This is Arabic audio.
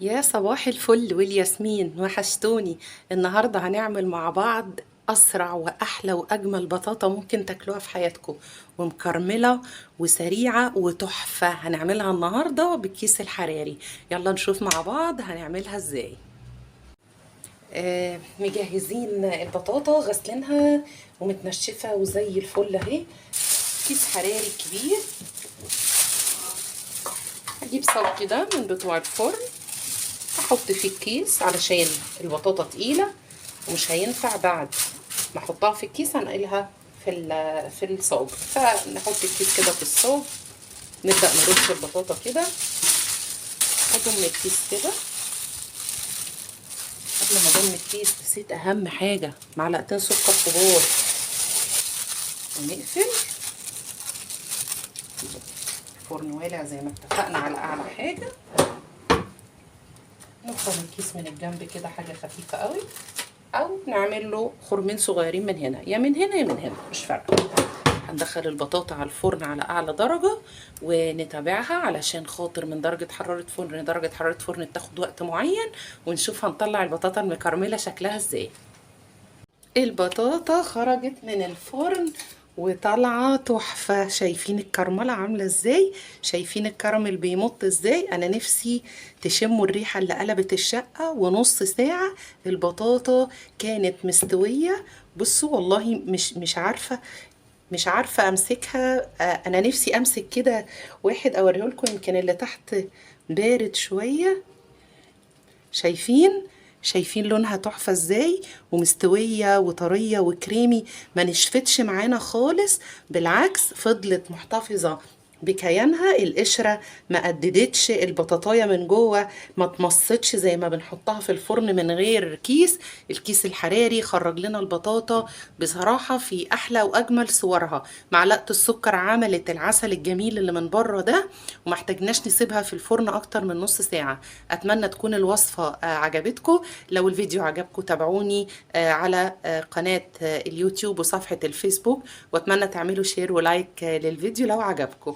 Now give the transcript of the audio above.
يا صباح الفل والياسمين، وحشتوني. النهاردة هنعمل مع بعض أسرع وأحلى وأجمل بطاطا ممكن تاكلوها في حياتكم، ومكرملة وسريعة وتحفة. هنعملها النهاردة بالكيس الحراري. يلا نشوف مع بعض هنعملها ازاي. مجهزين البطاطا، غسلينها ومتنشفة وزي الفل اهي. كيس حراري كبير، هجيب صاج كده من بتوع الفرن، احط فيه الكيس علشان البطاطا تقيله ومش هينفع بعد ما احطها في الكيس هنقلها في الصاج. فنحط الكيس كده في الصاج، نبدا نرص البطاطا كده. اضم الكيس كده. قبل ما اضم الكيس نسيت اهم حاجه، معلقتين سكر كبار. ونقفل. الفرن والع زي ما اتفقنا على اعلى حاجه. نفرم الكيس من الجنب كده حاجه خفيفه قوي، او نعمل له خرمين صغيرين من هنا يا من هنا يا من هنا، مش فارقه. هندخل البطاطا على الفرن على اعلى درجه ونتابعها، علشان خاطر من درجه حراره فرن لدرجه حراره فرن بتاخد وقت معين، ونشوف هنطلع البطاطا المكرمله شكلها ازاي. البطاطا خرجت من الفرن وطالعه تحفه. شايفين الكرمله عامله ازاي؟ شايفين الكراميل بيمط ازاي؟ انا نفسي تشموا الريحه اللي قلبت الشقه. ونص ساعه البطاطا كانت مستويه. بصوا والله مش عارفه امسكها. انا نفسي امسك كده واحد اوريه لكم، يمكن اللي تحت بارد شويه. شايفين لونها تحفة ازاي، ومستوية وطرية وكريمي، ما نشفتش معانا خالص. بالعكس فضلت محتفظة بكيانها. القشرة ما قددتش البطاطاية من جوه، ما تمصتش زي ما بنحطها في الفرن من غير كيس. الكيس الحراري خرج لنا البطاطا بصراحة في أحلى وأجمل صورها. معلقة السكر عملت العسل الجميل اللي من بره ده، ومحتاجناش نسيبها في الفرن أكتر من نص ساعة. أتمنى تكون الوصفة عجبتكم. لو الفيديو عجبكم تابعوني على قناة اليوتيوب وصفحة الفيسبوك، وأتمنى تعملوا شير ولايك للفيديو لو عجبكم.